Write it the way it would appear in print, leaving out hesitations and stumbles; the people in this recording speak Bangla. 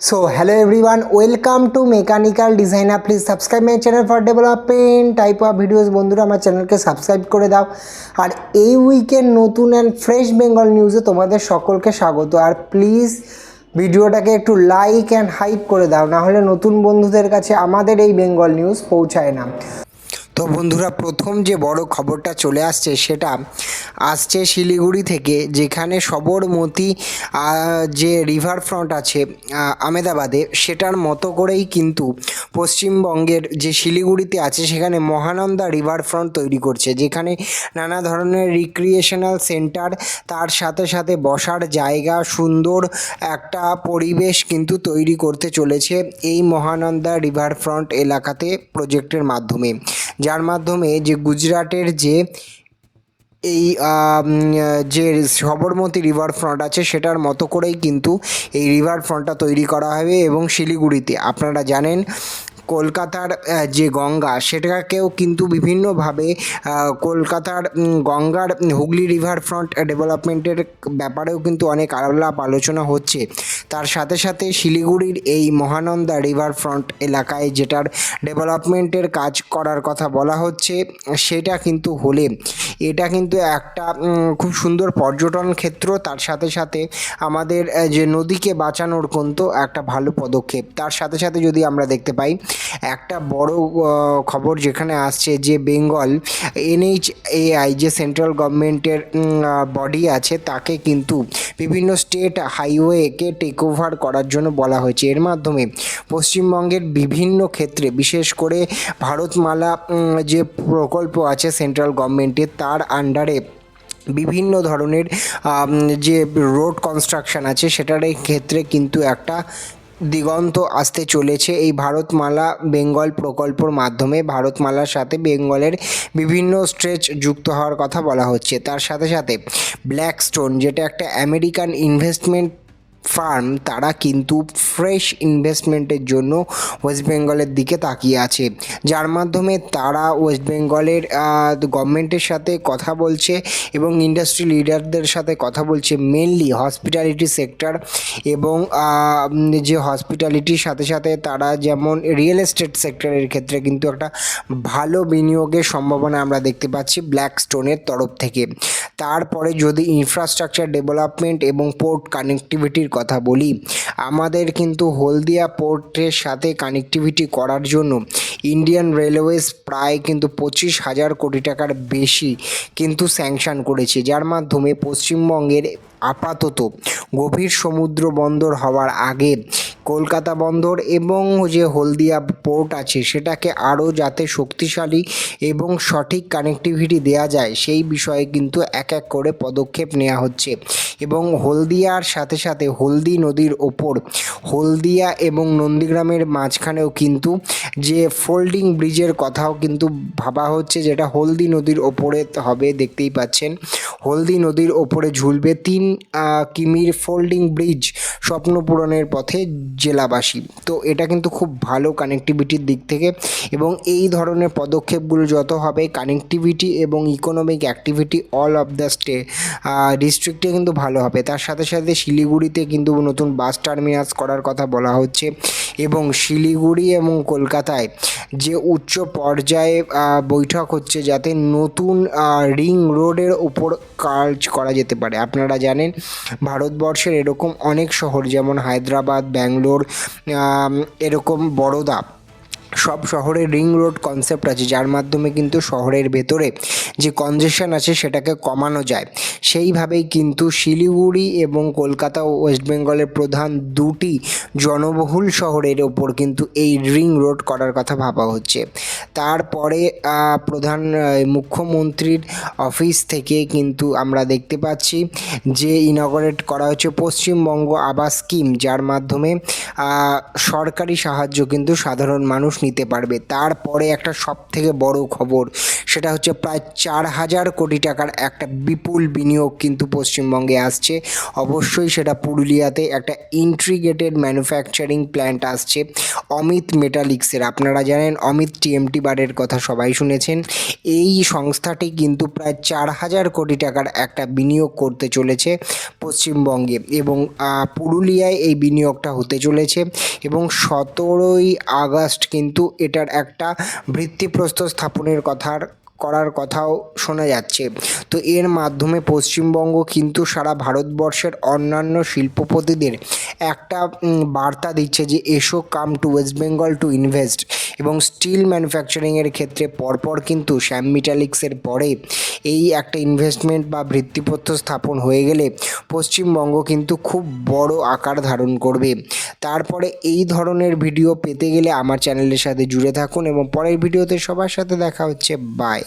So hello everyone, welcome to Mechanical Designer. Please subscribe my channel for development type of videos. বন্ধুরা আমার চ্যানেলকে সাবস্ক্রাইব করে দাও। আর এই উইকের নতুন অ্যান্ড ফ্রেশ বেঙ্গল নিউজে তোমাদের সকলকে স্বাগত। আর প্লিজ ভিডিওটাকে একটু লাইক অ্যান্ড হাইপ করে দাও, না হলে নতুন বন্ধুদের কাছে আমাদের এই বেঙ্গল নিউজ পৌঁছায় না। তো বন্ধুরা, প্রথম যে বড় খবরটা চলে আসছে সেটা আসছে শিলিগুড়ি থেকে, যেখানে সবরমতী যে রিভার ফ্রন্ট আছে আমেদাবাদে, সেটার মতো করেই কিন্তু পশ্চিমবঙ্গের যে শিলিগুড়িতে আছে সেখানে মহানন্দা রিভার ফ্রন্ট তৈরি করছে, যেখানে নানা ধরনের রিক্রিয়েশনাল সেন্টার, তার সাথে সাথে বসার জায়গা, সুন্দর একটা পরিবেশ কিন্তু তৈরি করতে চলেছে এই মহানন্দা রিভার ফ্রন্ট এলাকাতে প্রজেক্টের মাধ্যমে, যার মাধ্যমে যে গুজরাটের যে এই যে সবরমতী রিভার ফ্রন্ট আছে সেটার মতো করেই কিন্তু এই রিভার ফ্রন্টটা তৈরি করা হবে। এবং শিলিগুড়িতে আপনারা জানেন কলকাতার যে গঙ্গা, সেটাকেও কিন্তু বিভিন্নভাবে কলকাতার গঙ্গার হুগলি রিভার ফ্রন্ট ডেভেলপমেন্টের ব্যাপারেও কিন্তু অনেক আলাপ আলোচনা হচ্ছে। তার সাথে সাথে শিলিগুড়ির এই মহানন্দা রিভার ফ্রন্ট এলাকায় যেটার ডেভেলপমেন্টের কাজ করার কথা বলা হচ্ছে, সেটা কিন্তু হলে এটা কিন্তু একটা খুব সুন্দর পর্যটন ক্ষেত্র, তার সাথে সাথে আমাদের যে নদীকে বাঁচানোর কিন্তু একটা ভালো পদক্ষেপ। তার সাথে সাথে যদি আমরা দেখতে পাই একটা বড় খবর যেখানে আসছে, যে বেঙ্গল NHAI যে সেন্ট্রাল গভর্নমেন্টের বডি আছে, তাকে কিন্তু বিভিন্ন স্টেট হাইওয়েকে টেক ওভার করার জন্য বলা হয়েছে। এর মাধ্যমে পশ্চিমবঙ্গের বিভিন্ন ক্ষেত্রে, বিশেষ করে ভারতমালা যে প্রকল্প আছে সেন্ট্রাল গভর্নমেন্টের, তার আন্ডারে বিভিন্ন ধরনের যে রোড কনস্ট্রাকশন আছে সেটার এই ক্ষেত্রে কিন্তু একটা দিগন্ত আসতে চলেছে এই ভারতমালা বেঙ্গল প্রকল্পর মাধ্যমে। ভারতমালার সাথে বেঙ্গলের বিভিন্ন স্ট্রেচ যুক্ত হওয়ার কথা বলা হচ্ছে। তার সাথে সাথে ব্ল্যাকস্টোন, যেটা একটা আমেরিকান ইনভেস্টমেন্ট ফার্ম, তারা কিন্তু ফ্রেশ ইনভেস্টমেন্টের জন্য ওয়েস্ট বেঙ্গলের দিকে তাকিয়ে আছে, যার মাধ্যমে তারা ওয়েস্ট বেঙ্গলের গভর্নমেন্টের সাথে কথা বলছে এবং ইন্ডাস্ট্রি লিডারদের সাথে কথা বলছে, মেনলি হসপিটালিটি সেক্টর এবং যে হসপিটালিটির সাথে সাথে তারা যেমন রিয়েল এস্টেট সেক্টরের ক্ষেত্রে কিন্তু একটা ভালো বিনিয়োগের সম্ভাবনা আমরা দেখতে পাচ্ছি ব্ল্যাকস্টোনের তরফ থেকে। তারপরে যদি ইনফ্রাস্ট্রাকচার ডেভেলপমেন্ট এবং পোর্ট কানেক্টিভিটির কথা বলি, আমাদের কিন্তু হলদিয়া পোর্টের সাথে কানেক্টিভিটি করার জন্য ইন্ডিয়ান রেলওয়েজ প্রায় কিন্তু 25,000 কোটি টাকার বেশি কিন্তু স্যাংশন করেছে, যার মাধ্যমে পশ্চিমবঙ্গের আপাতত গভীর সমুদ্র বন্দর হওয়ার আগে কলকাতা বন্দর এবং যে হলদিয়া পোর্ট আছে সেটাকে আরও যাতে শক্তিশালী এবং সঠিক কানেক্টিভিটি দেওয়া যায়, সেই বিষয়ে কিন্তু এক এক করে পদক্ষেপ নেওয়া হচ্ছে। এবং হলদিয়ার সাথে সাথে হলদি নদীর ওপর হলদিয়া এবং নন্দীগ্রামের মাঝখানেও কিন্তু যে ফোল্ডিং ব্রিজের কথাও কিন্তু ভাবা হচ্ছে, যেটা হলদি নদীর ওপরে হবে। দেখতেই পাচ্ছেন হলদি নদীর ওপরে ঝুলবে 3 কিমির ফোল্ডিং ব্রিজ, স্বপ্ন পূরণের পথে জেলাবাসী। তো এটা কিন্তু খুব ভালো কানেক্টিভিটির দিক থেকে, এবং এই ধরনের পদক্ষেপগুলো যত হবে কানেক্টিভিটি এবং economic activity all of the ডিস্ট্রিক্টে কিন্তু ভালো হবে। তার সাথে সাথে শিলিগুড়িতে কিন্তু নতুন বাস টার্মিনাস করার কথা বলা হচ্ছে, এবং শিলিগুড়ি এবং কলকাতায় যে উচ্চ পর্যায়ে বৈঠক হচ্ছে যাতে নতুন রিং রোডের উপর কাজ করা যেতে পারে। আপনারা জানেন ভারতবর্ষের এরকম অনেক শহর, যেমন হায়দ্রাবাদ, ব্যাঙ্গালোর, এরকম বরোদা, সব শহরে রিং রোড কনসেপ্ট আছে, যার মাধ্যমে কিন্তু শহরের ভেতরে যে কনজেশন আছে সেটাকে কমানো যায়। সেইভাবেই কিন্তু শিলিগুড়ি এবং কলকাতা ও ওয়েস্ট বেঙ্গলের প্রধান দুটি জনবহুল শহরের ওপর কিন্তু এই রিং রোড করার কথা ভাবা হচ্ছে। তারপরে প্রধান মুখ্যমন্ত্রীর অফিস থেকে কিন্তু আমরা দেখতে পাচ্ছি যে ইনগরেট করা হচ্ছে পশ্চিমবঙ্গ আবাস স্কিম, যার মাধ্যমে সরকারি সাহায্য কিন্তু সাধারণ মানুষ নিতে পারবে। তারপরে একটা সবথেকে বড় খবর, সেটা হচ্ছে প্রায় 4,000 কোটি টাকার একটা বিপুল বিনিয়োগ কিন্তু পশ্চিমবঙ্গে আসছে। অবশ্যই সেটা পুরুলিয়াতে একটা ইন্টিগ্রেটেড ম্যানুফ্যাকচারিং প্ল্যান্ট আসছে অমিত মেটালিক্সের। আপনারা জানেন অমিত টিএমটি বারের কথা সবাই শুনেছেন। এই সংস্থাটি কিন্তু প্রায় 4,000 কোটি টাকার একটা বিনিয়োগ করতে চলেছে পশ্চিমবঙ্গে, এবং পুরুলিয়ায় এই বিনিয়োগটা হতে চলেছে, এবং 17ই আগস্ট কিন্তু এটার একটা ভিত্তিপ্রস্তর স্থাপনের করার কথাও শোনা যাচ্ছে। তো এর মাধ্যমে পশ্চিমবঙ্গ কিন্তু সারা ভারতবর্ষের অন্যান্য শিল্পপতিদের একটা বার্তা দিচ্ছে যে এসো, come to West Bengal to invest. এবং স্টিল ম্যানুফ্যাকচারিংয়ের ক্ষেত্রে পরপর কিন্তু শ্যাম মেটালিক্সের পরে এই একটা ইনভেস্টমেন্ট বা ভিত্তিপ্রস্তর স্থাপন হয়ে গেলে পশ্চিমবঙ্গ কিন্তু খুব বড় আকার ধারণ করবে। তারপরে এই ধরনের ভিডিও পেতে গেলে আমার চ্যানেলের সাথে জুড়ে থাকুন, এবং পরের ভিডিওতে সবার সাথে দেখা হচ্ছে। বাই।